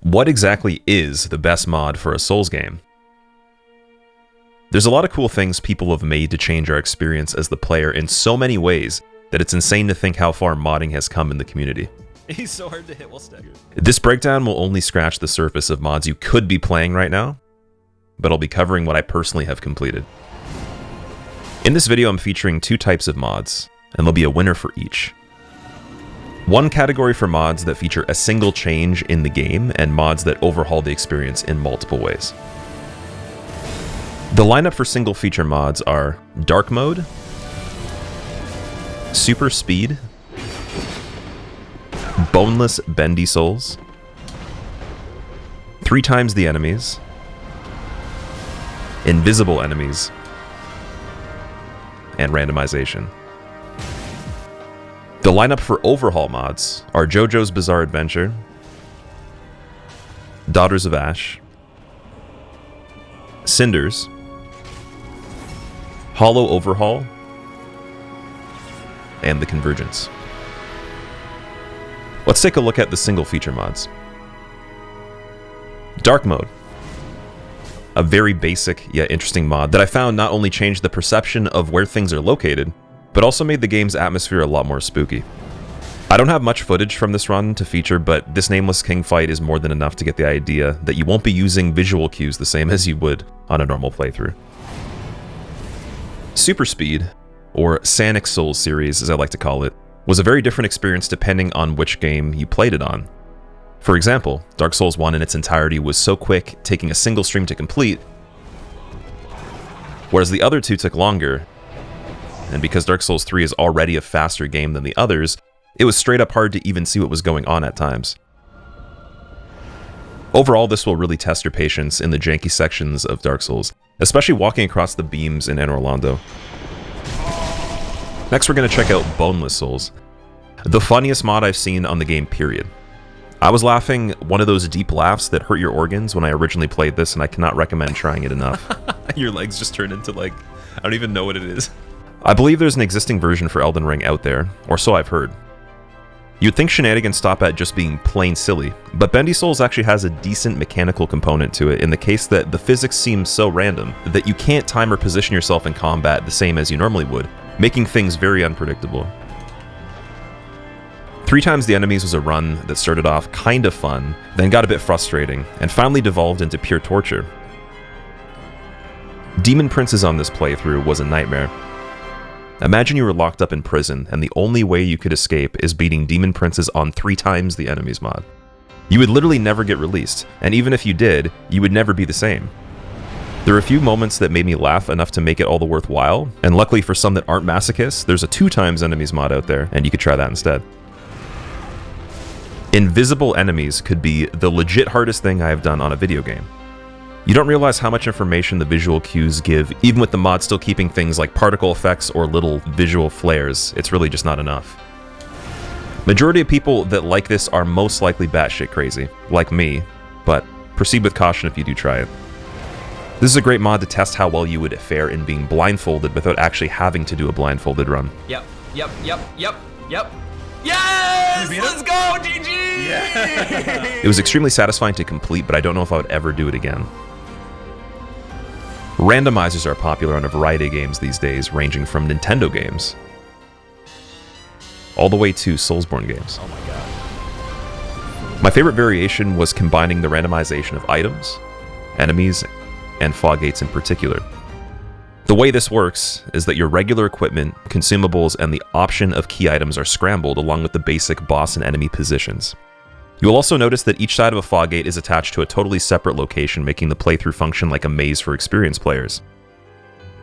What exactly is the best mod for a Souls game? There's a lot of cool things people have made to change our experience as the player in so many ways that it's insane to think how far modding has come in the community. He's so hard to hit while staggered. This breakdown will only scratch the surface of mods you could be playing right now, but I'll be covering what I personally have completed. In this video, I'm featuring two types of mods, and there'll be a winner for each. One category for mods that feature a single change in the game, and mods that overhaul the experience in multiple ways. The lineup for single feature mods are Dark Mode, Super Speed, Boneless Bendy Souls, 3 times the enemies, Invisible enemies, and randomization. The lineup for Overhaul mods are JoJo's Bizarre Adventure, Daughters of Ash, Cinders, Hollow Overhaul, and the Convergence. Let's take a look at the single feature mods. Dark Mode. A very basic yet interesting mod that I found not only changed the perception of where things are located, but also made the game's atmosphere a lot more spooky. I don't have much footage from this run to feature, but this nameless king fight is more than enough to get the idea that you won't be using visual cues the same as you would on a normal playthrough. Super Speed, or Sanic Souls series as I like to call it, was a very different experience depending on which game you played it on. For example, Dark Souls 1 in its entirety was so quick, taking a single stream to complete, whereas the other two took longer. And because Dark Souls 3 is already a faster game than the others, it was straight up hard to even see what was going on at times. Overall, this will really test your patience in the janky sections of Dark Souls, especially walking across the beams in Anor Londo. Next, we're going to check out Boneless Souls, the funniest mod I've seen on the game, period. I was laughing one of those deep laughs that hurt your organs when I originally played this, and I cannot recommend trying it enough. Your legs just turn into like, I don't even know what it is. I believe there's an existing version for Elden Ring out there, or so I've heard. You'd think shenanigans stop at just being plain silly, but Bendy Souls actually has a decent mechanical component to it in the case that the physics seem so random that you can't time or position yourself in combat the same as you normally would, making things very unpredictable. 3 times the enemies was a run that started off kind of fun, then got a bit frustrating, and finally devolved into pure torture. Demon Princes on this playthrough was a nightmare. Imagine you were locked up in prison, and the only way you could escape is beating Demon Princes on 3 times the enemies mod. You would literally never get released, and even if you did, you would never be the same. There are a few moments that made me laugh enough to make it all the worthwhile, and luckily for some that aren't masochists, there's a 2 times enemies mod out there, and you could try that instead. Invisible enemies could be the legit hardest thing I have done on a video game. You don't realize how much information the visual cues give, even with the mod still keeping things like particle effects or little visual flares. It's really just not enough. Majority of people that like this are most likely batshit crazy, like me, but proceed with caution if you do try it. This is a great mod to test how well you would fare in being blindfolded without actually having to do a blindfolded run. Yep. Yes! Let's go, GG! Yeah. It was extremely satisfying to complete, but I don't know if I would ever do it again. Randomizers are popular on a variety of games these days, ranging from Nintendo games all the way to Soulsborne games. Oh my god. My favorite variation was combining the randomization of items, enemies, and fog gates in particular. The way this works is that your regular equipment, consumables, and the option of key items are scrambled along with the basic boss and enemy positions. You'll also notice that each side of a fog gate is attached to a totally separate location, making the playthrough function like a maze for experienced players.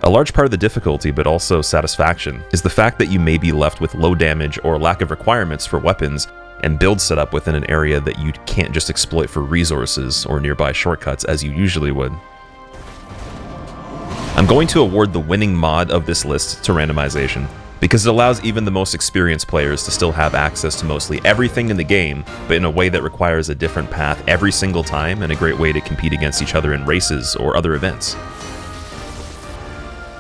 A large part of the difficulty, but also satisfaction, is the fact that you may be left with low damage or lack of requirements for weapons and build setup within an area that you can't just exploit for resources or nearby shortcuts as you usually would. I'm going to award the winning mod of this list to randomization, because it allows even the most experienced players to still have access to mostly everything in the game, but in a way that requires a different path every single time and a great way to compete against each other in races or other events.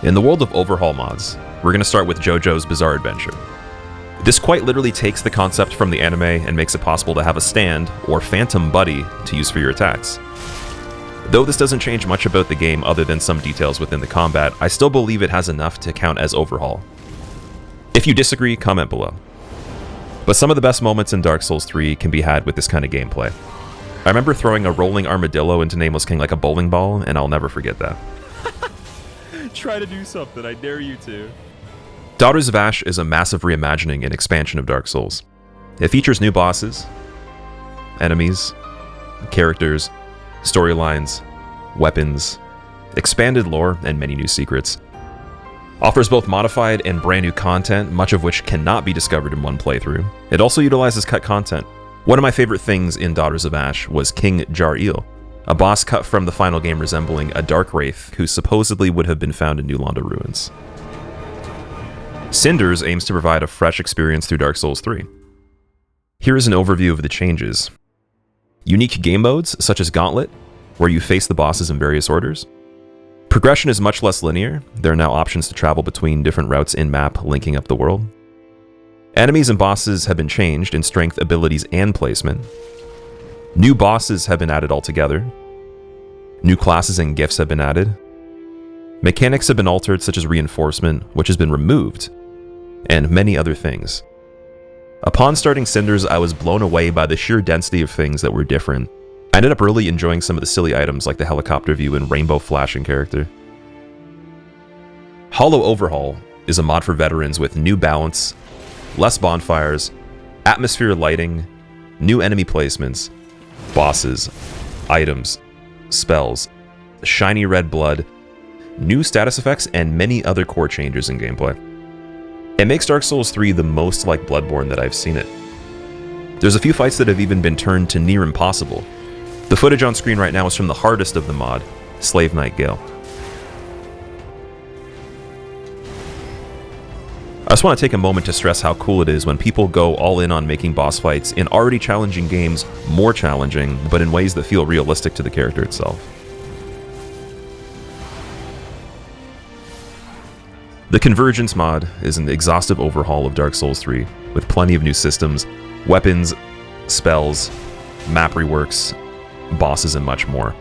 In the world of Overhaul mods, we're going to start with JoJo's Bizarre Adventure. This quite literally takes the concept from the anime and makes it possible to have a stand, or phantom buddy, to use for your attacks. Though this doesn't change much about the game other than some details within the combat, I still believe it has enough to count as Overhaul. If you disagree, comment below. But some of the best moments in Dark Souls 3 can be had with this kind of gameplay. I remember throwing a rolling armadillo into Nameless King like a bowling ball, and I'll never forget that. Try to do something, I dare you to. Daughters of Ash is a massive reimagining and expansion of Dark Souls. It features new bosses, enemies, characters, storylines, weapons, expanded lore, and many new secrets. Offers both modified and brand new content, much of which cannot be discovered in one playthrough. It also utilizes cut content. One of my favorite things in Daughters of Ash was King Jar-Eel, a boss cut from the final game resembling a dark wraith who supposedly would have been found in New Londo ruins. Cinders aims to provide a fresh experience through Dark Souls 3. Here is an overview of the changes. Unique game modes, such as Gauntlet, where you face the bosses in various orders. Progression is much less linear. There are now options to travel between different routes in-map, linking up the world. Enemies and bosses have been changed in strength, abilities, and placement. New bosses have been added altogether. New classes and gifts have been added. Mechanics have been altered, such as reinforcement, which has been removed, and many other things. Upon starting Cinders, I was blown away by the sheer density of things that were different. I ended up really enjoying some of the silly items like the helicopter view and rainbow flashing character. Hollow Overhaul is a mod for veterans with new balance, less bonfires, atmosphere lighting, new enemy placements, bosses, items, spells, shiny red blood, new status effects, and many other core changes in gameplay. It makes Dark Souls 3 the most like Bloodborne that I've seen it. There's a few fights that have even been turned to near impossible. The footage on screen right now is from the hardest of the mod, Slave Knight Gale. I just want to take a moment to stress how cool it is when people go all in on making boss fights in already challenging games more challenging, but in ways that feel realistic to the character itself. The Convergence mod is an exhaustive overhaul of Dark Souls 3, with plenty of new systems, weapons, spells, map reworks, bosses, and much more.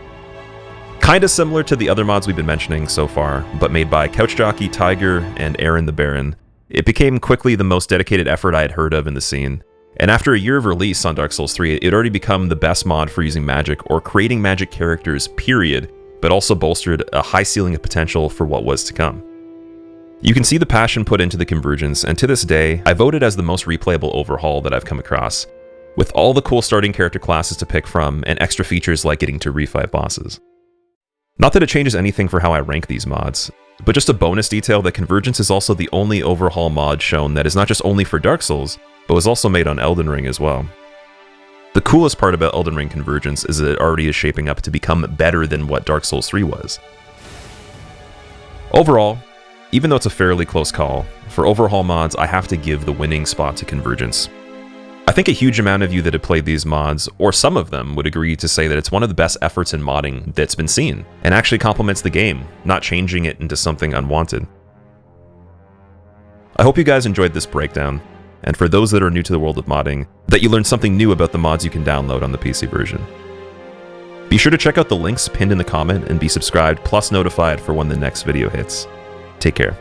Kinda similar to the other mods we've been mentioning so far, but made by Couch Jockey, Tiger, and Aaron the Baron, it became quickly the most dedicated effort I had heard of in the scene. And after a year of release on Dark Souls 3, it had already become the best mod for using magic or creating magic characters, period, but also bolstered a high ceiling of potential for what was to come. You can see the passion put into the Convergence, and to this day, I vote it as the most replayable overhaul that I've come across, with all the cool starting character classes to pick from and extra features like getting to refight bosses. Not that it changes anything for how I rank these mods, but just a bonus detail that Convergence is also the only overhaul mod shown that is not just only for Dark Souls, but was also made on Elden Ring as well. The coolest part about Elden Ring Convergence is that it already is shaping up to become better than what Dark Souls 3 was. Overall, even though it's a fairly close call, for overhaul mods I have to give the winning spot to Convergence. I think a huge amount of you that have played these mods, or some of them, would agree to say that it's one of the best efforts in modding that's been seen, and actually complements the game, not changing it into something unwanted. I hope you guys enjoyed this breakdown, and for those that are new to the world of modding, that you learned something new about the mods you can download on the PC version. Be sure to check out the links pinned in the comment and be subscribed plus notified for when the next video hits. Take care.